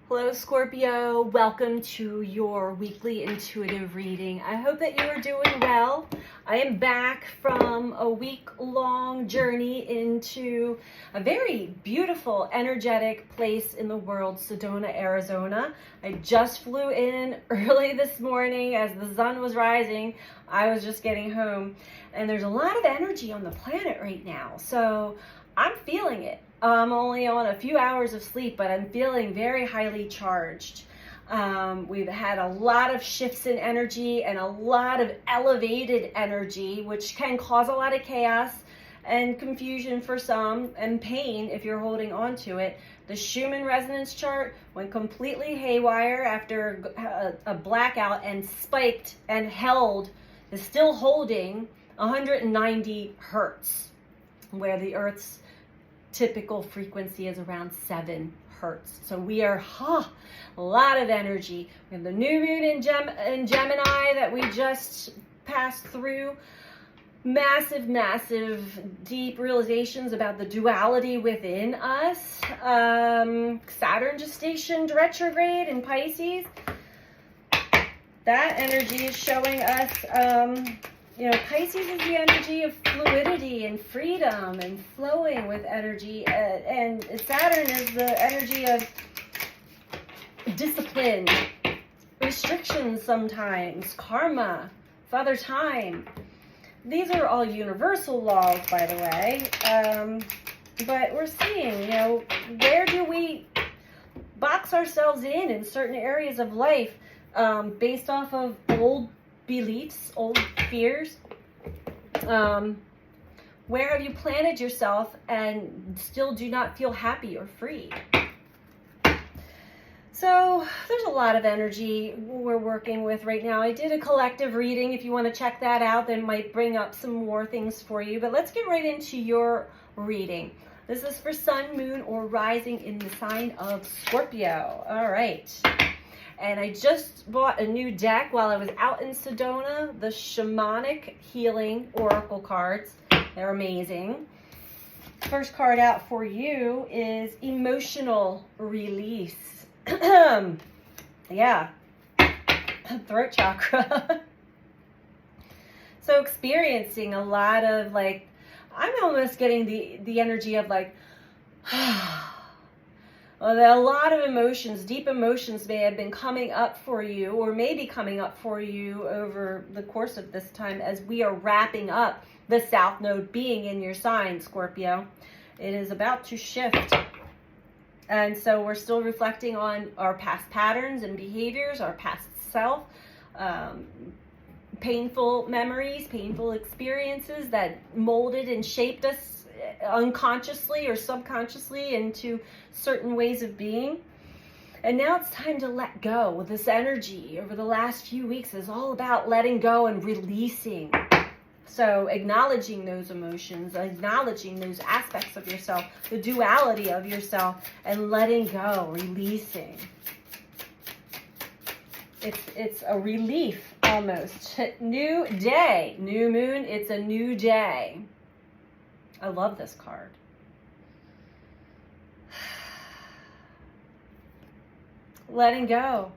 Hello, Scorpio. Welcome to your weekly intuitive reading. I hope that you are doing well. I am back from a week-long journey into a very beautiful, energetic place in the world, Sedona, Arizona. I just flew in early this morning as the sun was rising. I was just getting home, and there's a lot of energy on the planet right now, so I'm feeling it. I'm only on a few hours of sleep, but I'm feeling very highly charged. We've had a lot of shifts in energy and a lot of elevated energy, which can cause a lot of chaos and confusion for some and pain if you're holding on to it. The Schumann resonance chart went completely haywire after a blackout and spiked and is still holding 190 hertz, where the Earth's typical frequency is around 7 hertz. So we are a lot of energy. We have the new moon in Gemini that we just passed through. Massive, deep realizations about the duality within us. Saturn just stationed retrograde in Pisces. That energy is showing us Pisces is the energy of fluidity and freedom and flowing with energy, and Saturn is the energy of discipline, restrictions sometimes, karma, Father Time. These are all universal laws, by the way, but we're seeing, where do we box ourselves in certain areas of life based off of old beliefs, old fears. Where have you planted yourself and still do not feel happy or free? So there's a lot of energy we're working with right now. I did a collective reading. If you want to check that out, that might bring up some more things for you. But let's get right into your reading. This is for sun, moon, or rising in the sign of Scorpio. All right. And I just bought a new deck while I was out in Sedona, the Shamanic Healing Oracle cards. They're amazing. First card out for you is Emotional Release. Yeah, throat chakra. So experiencing a lot of I'm almost getting the energy of a lot of emotions, deep emotions may have been coming up for you or may be coming up for you over the course of this time as we are wrapping up the South Node being in your sign, Scorpio. It is about to shift. And so we're still reflecting on our past patterns and behaviors, our past self, painful memories, painful experiences that molded and shaped us unconsciously or subconsciously into certain ways of being. And now it's time to let go. This energy over the last few weeks is all about letting go and releasing. So acknowledging those emotions, acknowledging those aspects of yourself, the duality of yourself, and letting go, releasing. It's a relief almost. New day, new moon, it's a new day. I love this card. Letting go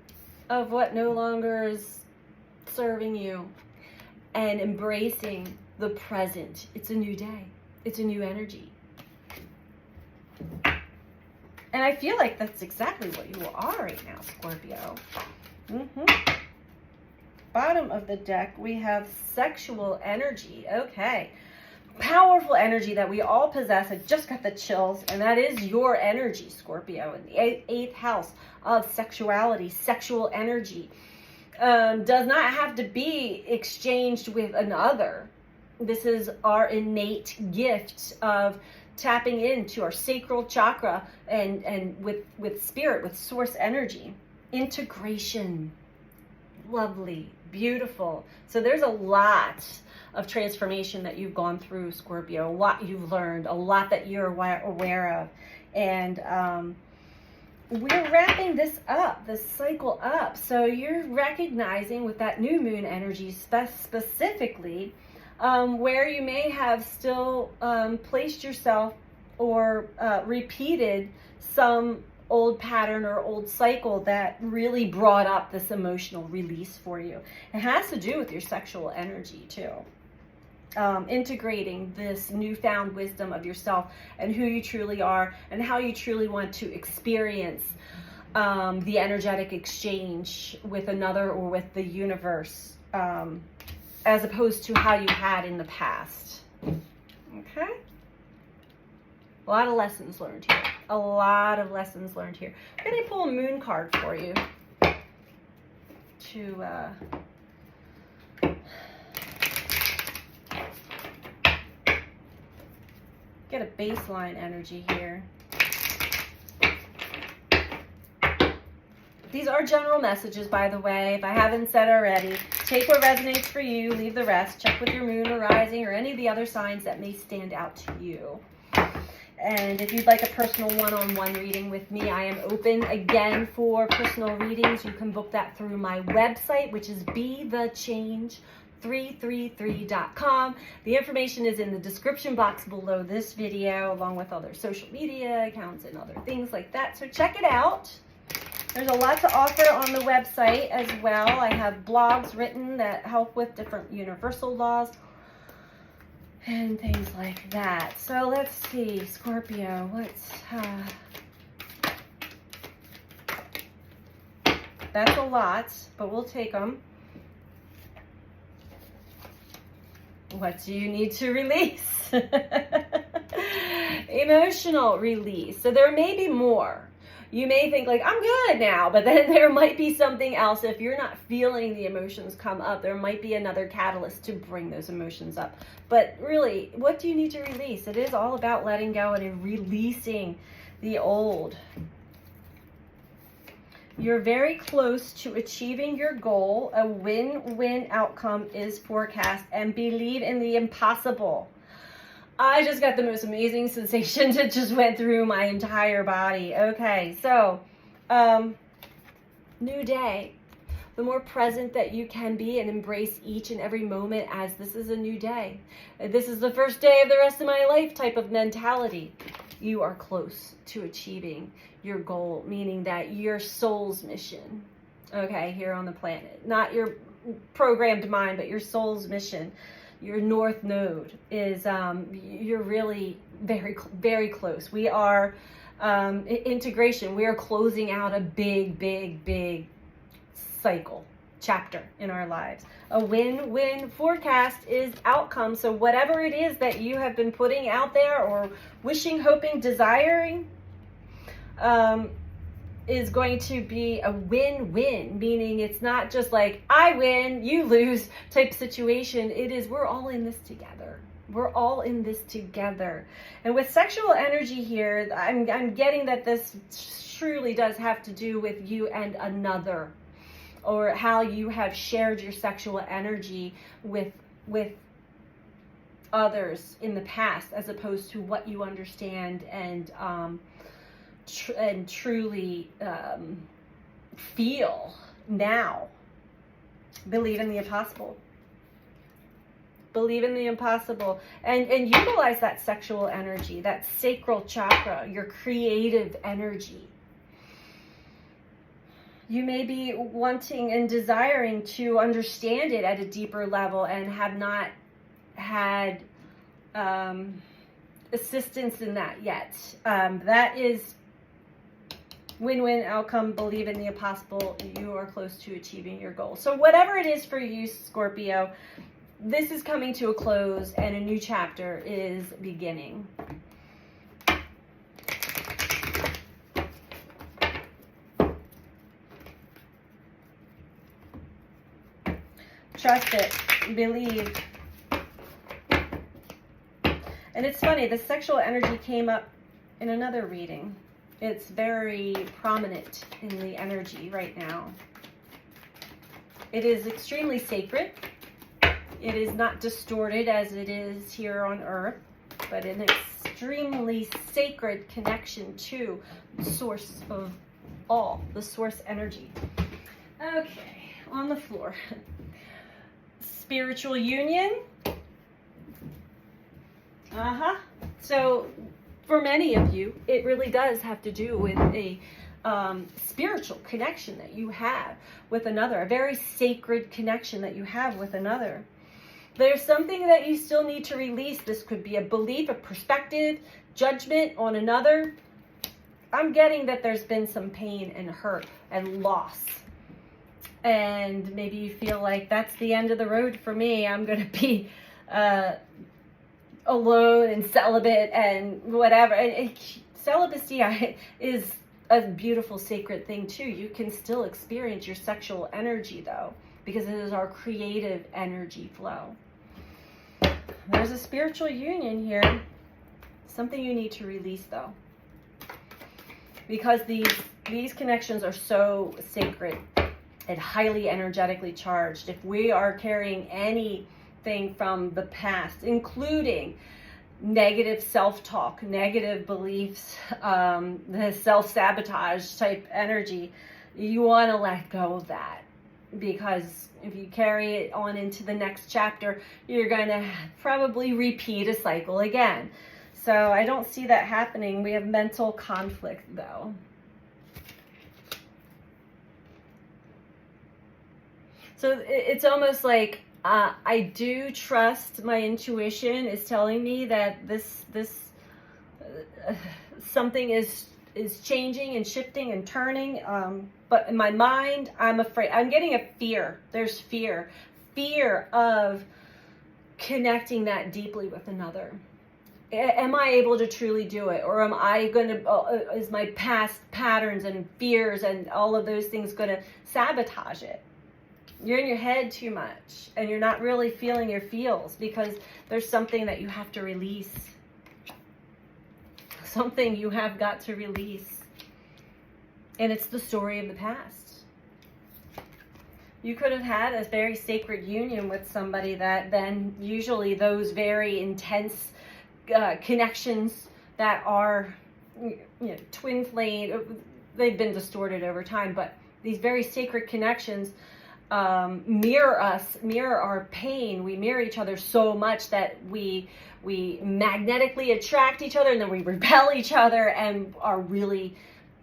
of what no longer is serving you and embracing the present. It's a new day. It's a new energy. And I feel like that's exactly what you are right now, Scorpio. Bottom of the deck, we have sexual energy. Okay. Powerful energy that we all possess. I just got the chills, and that is your energy, Scorpio, in the eighth house of sexuality, sexual energy. Does not have to be exchanged with another. This is our innate gift of tapping into our sacral chakra and with spirit, with source energy. Integration. Lovely, beautiful. So there's a lot of transformation that you've gone through, Scorpio, a lot you've learned, a lot that you're aware of. And we're wrapping this up, this cycle up. So you're recognizing with that new moon energy specifically where you may have still placed yourself or repeated some old pattern or old cycle that really brought up this emotional release for you. It has to do with your sexual energy too. Integrating this newfound wisdom of yourself and who you truly are and how you truly want to experience the energetic exchange with another or with the universe, as opposed to how you had in the past. Okay? A lot of lessons learned here. A lot of lessons learned here. I'm going to pull a moon card for you to get a baseline energy here. These are general messages, by the way, if I haven't said already. Take what resonates for you, leave the rest. Check with your moon or rising or any of the other signs that may stand out to you. And if you'd like a personal one-on-one reading with me, I am open again for personal readings. You can book that through my website, which is BeTheChange333.com. The information is in the description box below this video, along with other social media accounts and other things like that. So check it out. There's a lot to offer on the website as well. I have blogs written that help with different universal laws and things like that. So let's see, Scorpio, that's a lot, but we'll take them. What do you need to release? Emotional release. So there may be more. You may think like, I'm good now, but then there might be something else. If you're not feeling the emotions come up, there might be another catalyst to bring those emotions up. But really, what do you need to release? It is all about letting go and releasing the old. You're very close to achieving your goal. A win-win outcome is forecast, and believe in the impossible. I just got the most amazing sensation that just went through my entire body. Okay, so, new day. The more present that you can be and embrace each and every moment as this is a new day. This is the first day of the rest of my life type of mentality. You are close to achieving your goal, meaning that your soul's mission, okay, here on the planet. Not your programmed mind, but your soul's mission. Your north node is, you're really very, very close. We are integration. We are closing out a big, big, big cycle, chapter in our lives. A win-win forecast is outcome. So whatever it is that you have been putting out there or wishing, hoping, desiring, is going to be a win-win, meaning it's not just like I win, you lose type situation. It is, we're all in this together. We're all in this together. And with sexual energy here, I'm getting that this truly does have to do with you and another, or how you have shared your sexual energy with others in the past, as opposed to what you understand and truly feel now. Believe in the impossible. Believe in the impossible, and utilize that sexual energy, that sacral chakra, your creative energy. You may be wanting and desiring to understand it at a deeper level and have not had assistance in that yet. That is win-win outcome. Believe in the impossible. You are close to achieving your goal. So whatever it is for you, Scorpio, this is coming to a close and a new chapter is beginning. Trust it. Believe. And it's funny, the sexual energy came up in another reading. It's very prominent in the energy right now. It is extremely sacred. It is not distorted as it is here on Earth, but an extremely sacred connection to the source of all, the source energy. Okay, on the floor. Spiritual union. So for many of you, it really does have to do with a spiritual connection that you have with another, a very sacred connection that you have with another. There's something that you still need to release. This could be a belief, a perspective, judgment on another. I'm getting that there's been some pain and hurt and loss. And maybe you feel like that's the end of the road for me. I'm going to be alone and celibate and whatever. Celibacy is a beautiful, sacred thing too. You can still experience your sexual energy though, because it is our creative energy flow. There's a spiritual union here. Something you need to release though, because these connections are so sacred and highly energetically charged. If we are carrying anything from the past, including negative self-talk, negative beliefs, the self-sabotage type energy, you want to let go of that, because if you carry it on into the next chapter, you're going to probably repeat a cycle again. So I don't see that happening. We have mental conflict though. So it's almost like I do trust my intuition is telling me that this something is changing and shifting and turning. But in my mind, I'm afraid. I'm getting a fear. There's fear of connecting that deeply with another. Am I able to truly do it? Or am I going to, is my past patterns and fears and all of those things going to sabotage it? You're in your head too much and you're not really feeling your feels, because there's something that you have to release. Something you have got to release. And it's the story of the past. You could have had a very sacred union with somebody that then usually those very intense connections that are, twin flame, they've been distorted over time, but these very sacred connections mirror our pain. We mirror each other so much that we magnetically attract each other, and then we repel each other and are really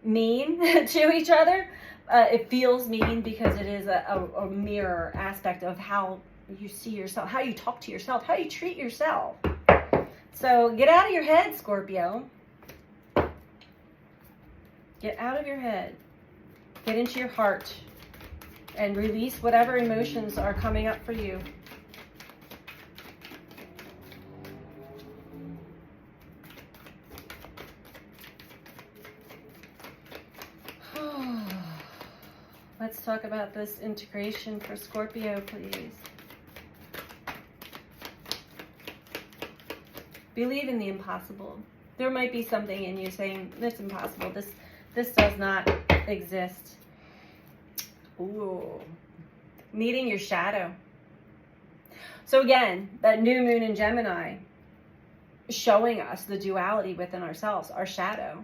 mean to each other. It feels mean because it is a mirror aspect of how you see yourself, how you talk to yourself, how you treat yourself. So get out of your head, Scorpio. Get out of your head. Get into your heart and release whatever emotions are coming up for you. Let's talk about this integration for Scorpio, please. Believe in the impossible. There might be something in you saying, it's impossible. This does not exist. Ooh. Meeting your shadow. So again, that new moon in Gemini showing us the duality within ourselves, our shadow.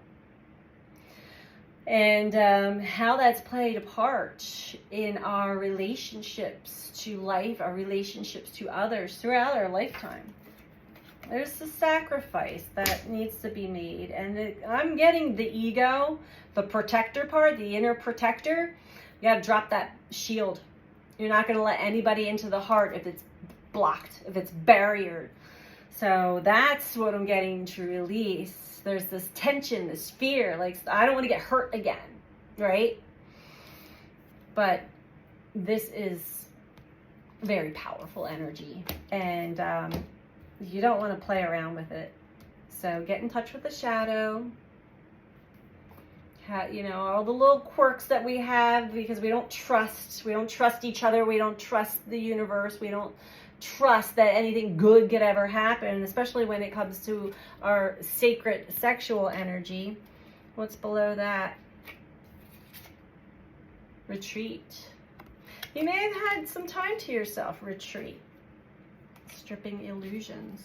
And how that's played a part in our relationships to life, our relationships to others throughout our lifetime. There's the sacrifice that needs to be made. And I'm getting the ego, the protector part, the inner protector. You got to drop that shield. You're not going to let anybody into the heart if it's blocked, if it's barriered. So that's what I'm getting to release. There's this tension, this fear, like I don't want to get hurt again, right? But this is very powerful energy, and you don't want to play around with it. So get in touch with the shadow. All the little quirks that we have, because we don't trust each other, we don't trust the universe, we don't trust that anything good could ever happen, especially when it comes to our sacred sexual energy. What's below that? Retreat. You may have had some time to yourself. Retreat. Stripping illusions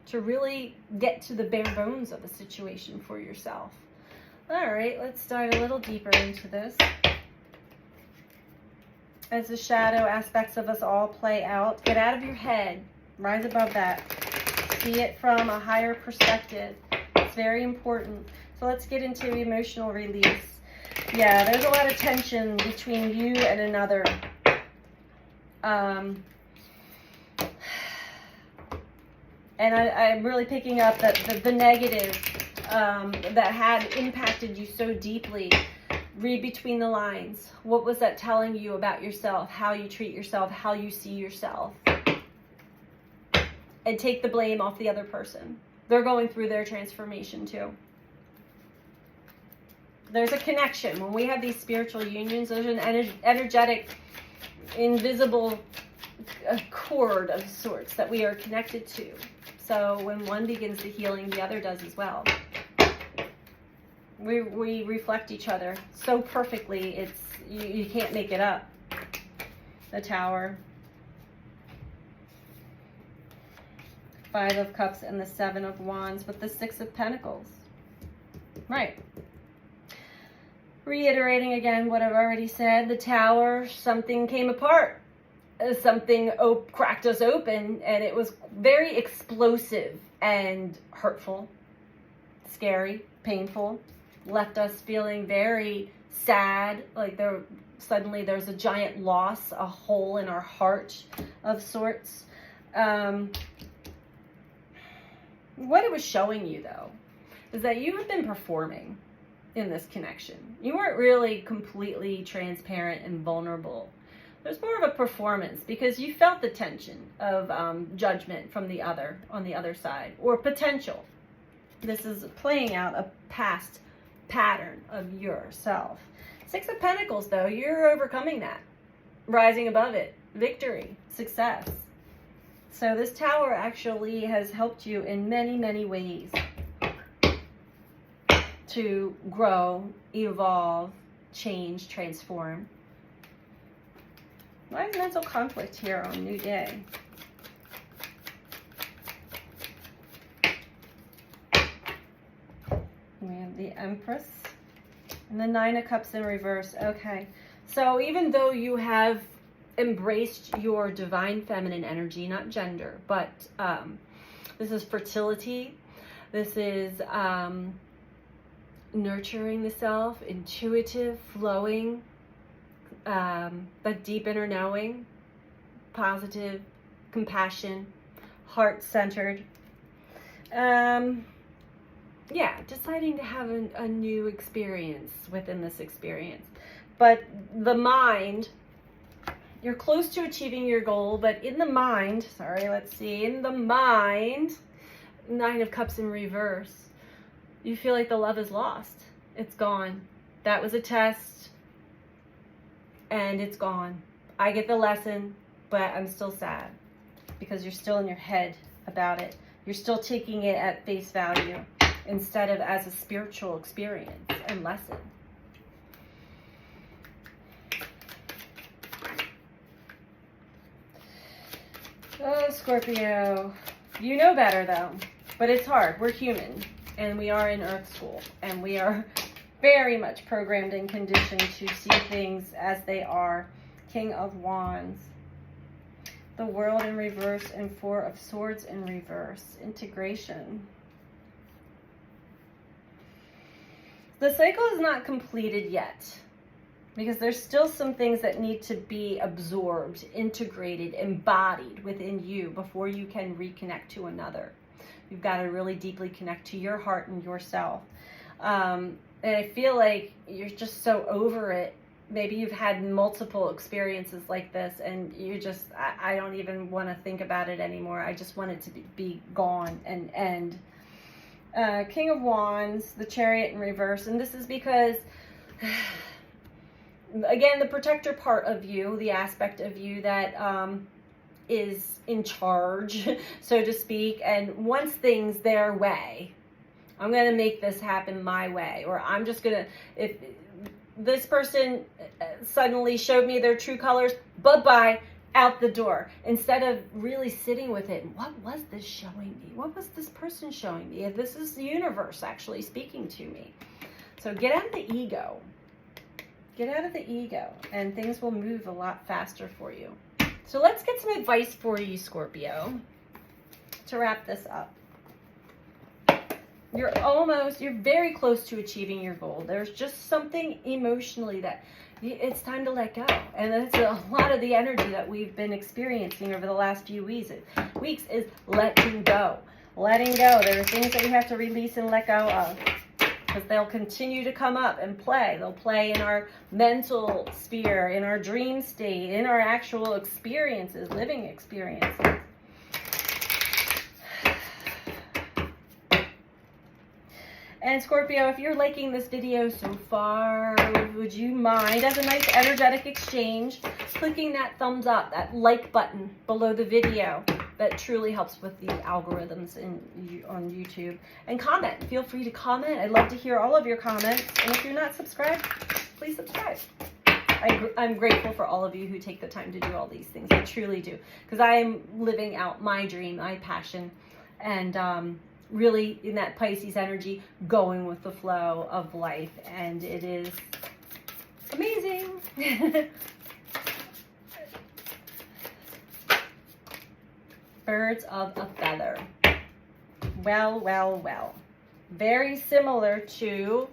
to really get to the bare bones of the situation for yourself. All right, let's dive a little deeper into this. As the shadow aspects of us all play out, get out of your head, rise above that, see it from a higher perspective. It's very important. So let's get into emotional release. Yeah, there's a lot of tension between you and another. And I'm really picking up that the negative that had impacted you so deeply. Read between the lines. What was that telling you about yourself, how you treat yourself, how you see yourself? And take the blame off the other person. They're going through their transformation too. There's a connection. When we have these spiritual unions, there's an energetic, invisible cord of sorts that we are connected to. So when one begins the healing, the other does as well. We reflect each other so perfectly, it's you can't make it up. The Tower, 5 of Cups, and the 7 of Wands with the 6 of Pentacles. Right. Reiterating again what I've already said, the Tower, something came apart. Something cracked us open, and it was very explosive and hurtful, scary, painful. Left us feeling very sad, like suddenly there's a giant loss, a hole in our heart of sorts. What it was showing you, though, is that you have been performing in this connection. You weren't really completely transparent and vulnerable. There's more of a performance because you felt the tension of judgment from the other, on the other side, or potential. This is playing out a past pattern of yourself. 6 of Pentacles, though, you're overcoming that, rising above it, victory, success. So this Tower actually has helped you in many, many ways to grow, evolve, change, transform. Why is mental conflict here on New Day? We have the Empress and the 9 of Cups in reverse. Okay, so even though you have embraced your divine feminine energy, not gender, but this is fertility, this is nurturing the self, intuitive, flowing, that deep inner knowing, positive, compassion, heart-centered. Yeah, deciding to have a new experience within this experience. But the mind, you're close to achieving your goal, but in the mind, in the mind, 9 of Cups in reverse, you feel like the love is lost. It's gone. That was a test, and it's gone. I get the lesson, but I'm still sad because you're still in your head about it. You're still taking it at face value instead of as a spiritual experience and lesson. Oh, Scorpio. You know better, though. But it's hard. We're human. And we are in Earth School. And we are very much programmed and conditioned to see things as they are. King of Wands. The World in reverse and 4 of Swords in reverse. Integration. The cycle is not completed yet, because there's still some things that need to be absorbed, integrated, embodied within you before you can reconnect to another. You've got to really deeply connect to your heart and yourself. And I feel like you're just so over it. Maybe you've had multiple experiences like this, and you just, I don't even want to think about it anymore. I just want it to be gone and end. King of Wands, the Chariot in reverse, and this is because, again, the protector part of you, the aspect of you that is in charge, so to speak, and wants things their way. I'm going to make this happen my way, or I'm just going to, if this person suddenly showed me their true colors, bye-bye, out the door, instead of really sitting with it. What was this showing me? What was this person showing me? This is the universe actually speaking to me. So get out of the ego. Get out of the ego, and things will move a lot faster for you. So let's get some advice for you, Scorpio, to wrap this up. You're very close to achieving your goal. There's just something emotionally that it's time to let go. And that's a lot of the energy that we've been experiencing over the last few weeks is letting go. Letting go. There are things that we have to release and let go of, because they'll continue to come up and play. They'll play in our mental sphere, in our dream state, in our actual experiences, living experiences. And Scorpio, if you're liking this video so far, would you mind, as a nice energetic exchange, clicking that thumbs up, that like button below the video? That truly helps with the algorithms on YouTube. And comment. Feel free to comment. I'd love to hear all of your comments. And if you're not subscribed, please subscribe. I'm grateful for all of you who take the time to do all these things. I truly do. Because I am living out my dream, my passion, and really in that Pisces energy, going with the flow of life. And it is amazing. Birds of a feather. Well, well, well. Very similar to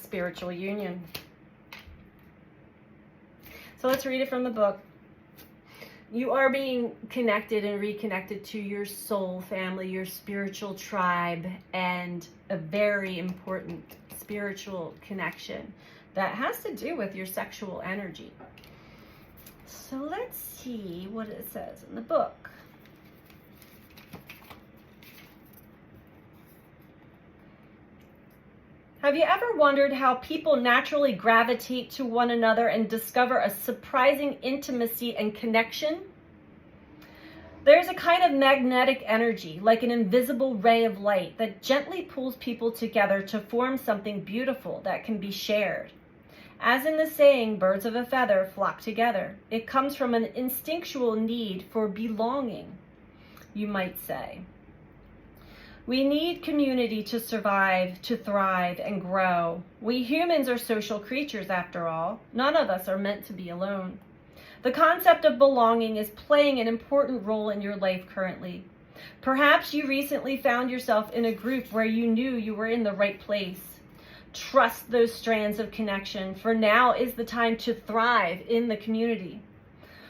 spiritual union. So let's read it from the book. You are being connected and reconnected to your soul family, your spiritual tribe, and a very important spiritual connection that has to do with your sexual energy. So let's see what it says in the book. Have you ever wondered how people naturally gravitate to one another and discover a surprising intimacy and connection? There's a kind of magnetic energy, like an invisible ray of light, that gently pulls people together to form something beautiful that can be shared. As in the saying, birds of a feather flock together. It comes from an instinctual need for belonging, you might say. We need community to survive, to thrive, and grow. We humans are social creatures, after all. None of us are meant to be alone. The concept of belonging is playing an important role in your life currently. Perhaps you recently found yourself in a group where you knew you were in the right place. Trust those strands of connection, for now is the time to thrive in the community.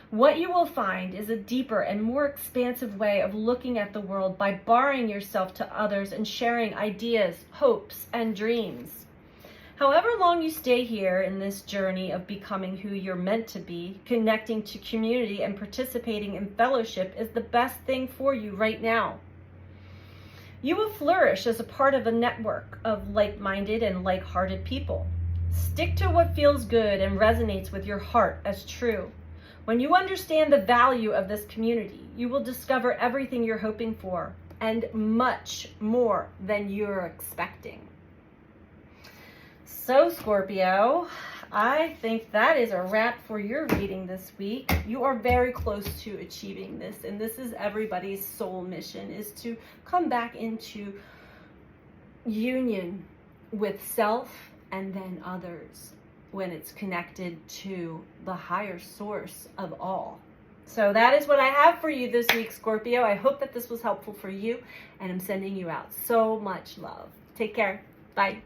What you will find is a deeper and more expansive way of looking at the world by barring yourself to others and sharing ideas, hopes, and dreams. However long you stay here in this journey of becoming who you're meant to be, connecting to community and participating in fellowship is the best thing for you right now. You will flourish as a part of a network of like-minded and like-hearted people. Stick to what feels good and resonates with your heart as true. When you understand the value of this community, you will discover everything you're hoping for and much more than you're expecting. So, Scorpio, I think that is a wrap for your reading this week. You are very close to achieving this, and this is everybody's soul mission, is to come back into union with self and then others, when it's connected to the higher source of all. So that is what I have for you this week, Scorpio. I hope that this was helpful for you, and I'm sending you out so much love. Take care. Bye.